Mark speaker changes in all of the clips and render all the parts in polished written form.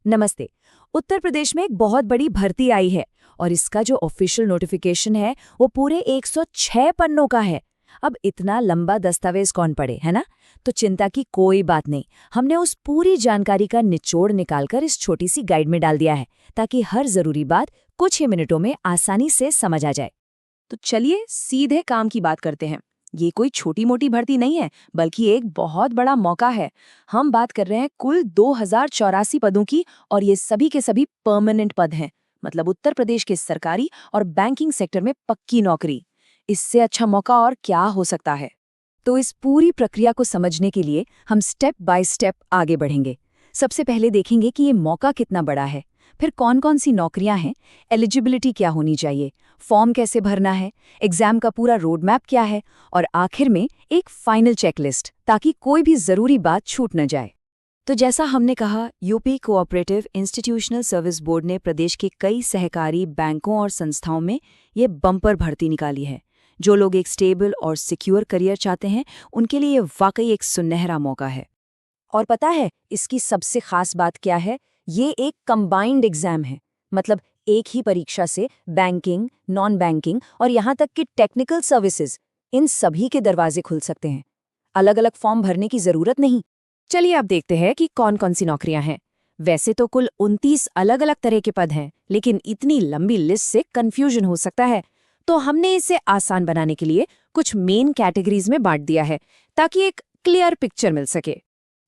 Speaker 1: नमस्ते। उत्तर प्रदेश में एक बहुत बड़ी भर्ती आई है और इसका जो ऑफिशियल नोटिफिकेशन है वो पूरे 106 पन्नों का है। अब इतना लंबा दस्तावेज कौन पढ़े, है ना? तो चिंता की कोई बात नहीं। हमने उस पूरी जानकारी का निचोड़ निकालकर इस छोटी सी गाइड में डाल दिया है ताकि हर जरूरी बात कुछ ही मिनटों में आसानी से समझ आ जाए।
Speaker 2: तो चलिए सीधे काम की बात करते हैं। ये कोई छोटी मोटी भर्ती नहीं है, बल्कि एक बहुत बड़ा मौका है। हम बात कर रहे हैं कुल 2084 पदों की, और ये सभी के सभी परमानेंट पद हैं। मतलब उत्तर प्रदेश के सरकारी और बैंकिंग सेक्टर में पक्की नौकरी। इससे अच्छा मौका और क्या हो सकता है?
Speaker 1: तो इस पूरी प्रक्रिया को समझने के लिए हम स्टेप बाय स्टेप आगे बढ़ेंगे। सबसे पहले देखेंगे कि ये मौका कितना बड़ा है, फिर कौन कौन सी नौकरियां हैं, एलिजिबिलिटी क्या होनी चाहिए, फॉर्म कैसे भरना है, एग्जाम का पूरा रोड मैप क्या है, और आखिर में एक फाइनल चेकलिस्ट, ताकि कोई भी जरूरी बात छूट न जाए। तो जैसा हमने कहा, UP cooperative institutional service board ने प्रदेश के कई सहकारी बैंकों और संस्थाओं में ये बम्पर भर्ती निकाली है। जो लोग एक स्टेबल और सिक्योर करियर चाहते हैं, उनके लिए ये वाकई एक सुनहरा मौका है। और पता है इसकी सबसे खास बात क्या है? ये एक कंबाइंड एग्जाम है। मतलब एक ही परीक्षा से बैंकिंग, नॉन बैंकिंग और यहाँ तक कि टेक्निकल सर्विसेज, इन सभी के दरवाजे खुल सकते हैं। अलग अलग फॉर्म भरने की जरूरत नहीं।
Speaker 2: चलिए अब देखते हैं कि कौन कौन सी नौकरियां हैं। वैसे तो कुल 29 अलग अलग तरह के पद हैं, लेकिन इतनी लंबी लिस्ट से कंफ्यूजन हो सकता है। तो हमने इसे आसान बनाने के लिए कुछ मेन कैटेगरीज में बांट दिया है, ताकि एक क्लियर पिक्चर मिल सके।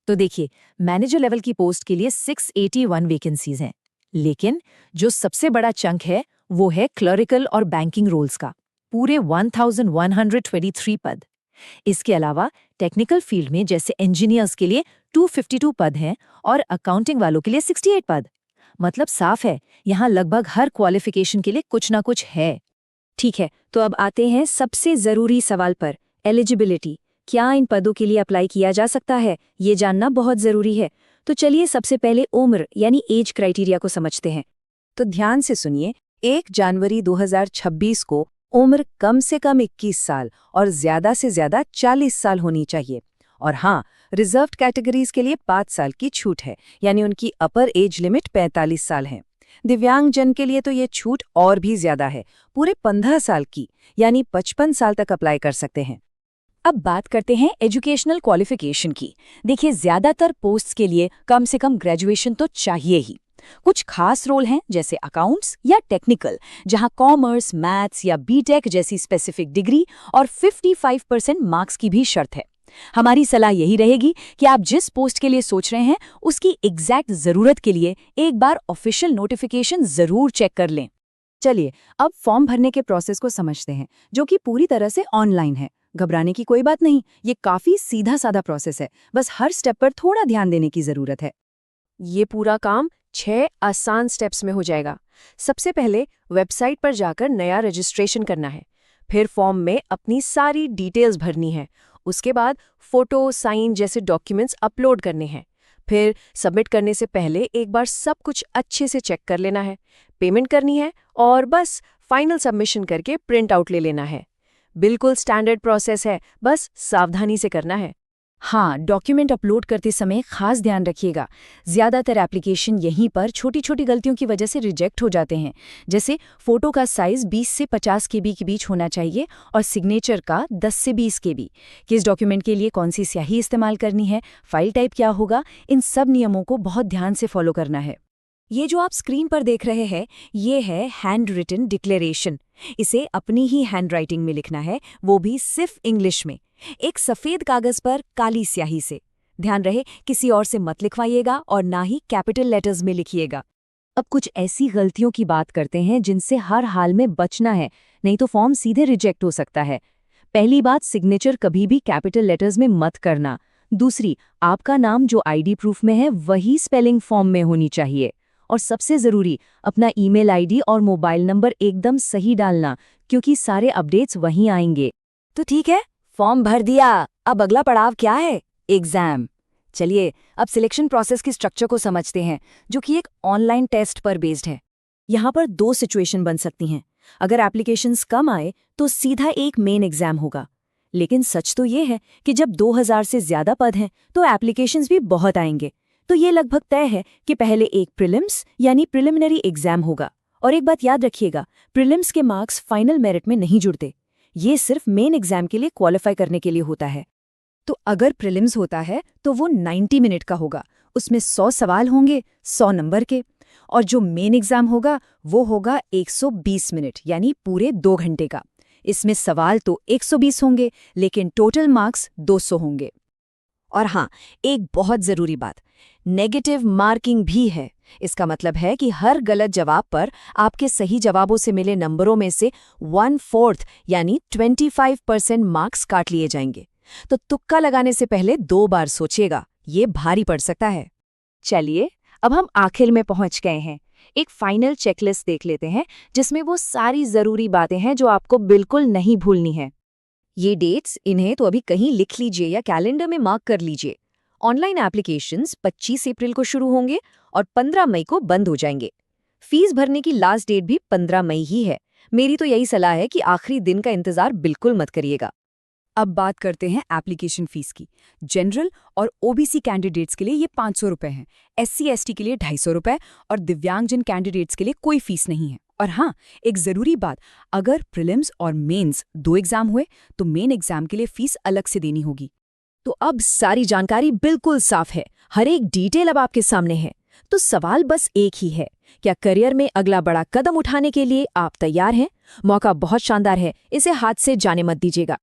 Speaker 2: तो देखिए, मैनेजर लेवल की पोस्ट के लिए 681 वैकेंसीज हैं, लेकिन जो सबसे बड़ा चंक है वो है क्लरिकल और बैंकिंग रोल्स का, पूरे 1123 पद। इसके अलावा टेक्निकल फील्ड में जैसे इंजीनियर्स के लिए 252 पद हैं और अकाउंटिंग वालों के लिए 68 पद। मतलब साफ है, यहाँ लगभग हर क्वालिफिकेशन के लिए कुछ ना कुछ है।
Speaker 1: ठीक है, तो अब आते हैं सबसे जरूरी सवाल पर, एलिजिबिलिटी। क्या इन पदों के लिए अप्लाई किया जा सकता है, ये जानना बहुत जरूरी है। तो चलिए सबसे पहले उम्र यानी एज क्राइटेरिया को समझते हैं। तो ध्यान से सुनिए, 1 जनवरी 2026 को उम्र कम से कम 21 साल और ज्यादा से ज्यादा 40 साल होनी चाहिए। और हाँ, रिजर्व्ड कैटेगरीज के लिए 5 साल की छूट है, यानी उनकी अपर एज लिमिट 45 साल है। दिव्यांगजन के लिए तो ये छूट और भी ज्यादा है, पूरे 15 साल की, यानी 55 साल तक अप्लाई कर सकते हैं। अब बात करते हैं एजुकेशनल क्वालिफिकेशन की। देखिए, ज्यादातर पोस्ट्स के लिए कम से कम ग्रेजुएशन तो चाहिए ही। कुछ खास रोल हैं जैसे अकाउंट्स या टेक्निकल, जहां कॉमर्स, मैथ्स या बीटेक जैसी स्पेसिफिक डिग्री और 55% मार्क्स की भी शर्त है। हमारी सलाह यही रहेगी कि आप जिस पोस्ट के लिए सोच रहे हैं उसकी एग्जैक्ट जरूरत के लिए एक बार ऑफिशियल नोटिफिकेशन जरूर चेक कर लें। चलिए अब फॉर्म भरने के प्रोसेस को समझते हैं, जो कि पूरी तरह से ऑनलाइन है। घबराने की कोई बात नहीं, ये काफी सीधा साधा प्रोसेस है, बस हर स्टेप पर थोड़ा ध्यान देने की जरूरत है।
Speaker 2: ये पूरा काम 6 आसान स्टेप्स में हो जाएगा। सबसे पहले वेबसाइट पर जाकर नया रजिस्ट्रेशन करना है। फिर फॉर्म में अपनी सारी डिटेल्स भरनी है। उसके बाद फोटो, साइन जैसे डॉक्यूमेंट्स अपलोड करने हैं। फिर सबमिट करने से पहले एक बार सब कुछ अच्छे से चेक कर लेना है। पेमेंट करनी है और बस फाइनल सबमिशन करके प्रिंट आउट ले लेना है। बिल्कुल स्टैंडर्ड प्रोसेस है, बस सावधानी से करना है।
Speaker 1: हाँ, डॉक्यूमेंट अपलोड करते समय खास ध्यान रखिएगा। ज्यादातर एप्लीकेशन यहीं पर छोटी छोटी गलतियों की वजह से रिजेक्ट हो जाते हैं। जैसे फोटो का साइज 20 से 50 केबी के बीच होना चाहिए और सिग्नेचर का 10 से 20 केबी। किस डॉक्यूमेंट के लिए कौन सी स्याही इस्तेमाल करनी है, फाइल टाइप क्या होगा, इन सब नियमों को बहुत ध्यान से फॉलो करना है। ये जो आप स्क्रीन पर देख रहे हैं, ये है हैंड रिटन डिक्लेरेशन। इसे अपनी ही हैंडराइटिंग में लिखना है, वो भी सिर्फ इंग्लिश में, एक सफेद कागज पर काली स्याही से। ध्यान रहे, किसी और से मत लिखवाइएगा और ना ही कैपिटल लेटर्स में लिखिएगा। अब कुछ ऐसी गलतियों की बात करते हैं जिनसे हर हाल में बचना है, नहीं तो फॉर्म सीधे रिजेक्ट हो सकता है। पहली बात, सिग्नेचर कभी भी कैपिटल लेटर्स में मत करना। दूसरी, आपका नाम जो आईडी प्रूफ में है वही स्पेलिंग फॉर्म में होनी चाहिए। और सबसे जरूरी, अपना ईमेल आईडी और मोबाइल नंबर एकदम सही डालना, क्योंकि सारे अपडेट्स वहीं आएंगे। तो ठीक है, फॉर्म भर दिया, अब अगला पड़ाव क्या है? एग्जाम। चलिए अब सिलेक्शन प्रोसेस की स्ट्रक्चर को समझते हैं, जो कि एक ऑनलाइन टेस्ट पर बेस्ड है। यहाँ पर 2 सिचुएशन बन सकती हैं। अगर एप्लीकेशंस कम आए तो सीधा एक मेन एग्जाम होगा, लेकिन सच तो ये है कि जब 2000 से ज्यादा पद हैं तो एप्लीकेशंस भी बहुत आएंगे।
Speaker 2: तो ये लगभग तय है कि पहले एक प्रीलिम्स यानी प्रिलिमिनरी एग्जाम होगा। और एक बात याद रखिएगा, प्रीलिम्स के मार्क्स फाइनल मेरिट में नहीं जुड़ते, ये सिर्फ मेन एग्जाम के लिए क्वालिफाई करने के लिए होता है।
Speaker 1: तो अगर प्रीलिम्स होता है तो वो 90 मिनट का होगा, उसमें 100 सवाल होंगे 100 नंबर के, और जो मेन एग्जाम होगा वो होगा 120 मिनट यानी पूरे 2 घंटे का। इसमें सवाल तो 120 होंगे लेकिन टोटल मार्क्स 200 होंगे।
Speaker 2: और हाँ, एक बहुत ज़रूरी बात, नेगेटिव मार्किंग भी है। इसका मतलब है कि हर गलत जवाब पर आपके सही जवाबों से मिले नंबरों में से 1/4 यानी 25% मार्क्स काट लिए जाएंगे। तो तुक्का लगाने से पहले 2 बार सोचिएगा, ये भारी पड़ सकता है। चलिए, अब हम आखिर में पहुंच गए हैं। एक फाइनल चेकलिस्ट देख लेते हैं जिसमें वो सारी ज़रूरी बातें हैं जो आपको बिल्कुल नहीं भूलनी है। ये डेट्स, इन्हें तो अभी कहीं लिख लीजिए या कैलेंडर में मार्क कर लीजिए। ऑनलाइन एप्लीकेशंस 25 अप्रैल को शुरू होंगे और 15 मई को बंद हो जाएंगे। फीस भरने की लास्ट डेट भी 15 मई ही है। मेरी तो यही सलाह है कि आखिरी दिन का इंतजार बिल्कुल मत करिएगा।
Speaker 1: अब बात करते हैं एप्लीकेशन फीस की। जनरल और ओबीसी कैंडिडेट्स के लिए ये 500 रुपये हैं, SC/ST के लिए 250 रुपये और दिव्यांगजन कैंडिडेट्स के लिए कोई फीस नहीं है। और हाँ, एक ज़रूरी बात, अगर प्रीलिम्स और मेंस 2 एग्जाम हुए तो मेन एग्जाम के लिए फीस अलग से देनी होगी।
Speaker 2: तो अब सारी जानकारी बिल्कुल साफ है, हर एक डिटेल अब आपके सामने है। तो सवाल बस एक ही है, क्या करियर में अगला बड़ा कदम उठाने के लिए आप तैयार हैं? मौका बहुत शानदार है, इसे हाथ से जाने मत दीजिएगा।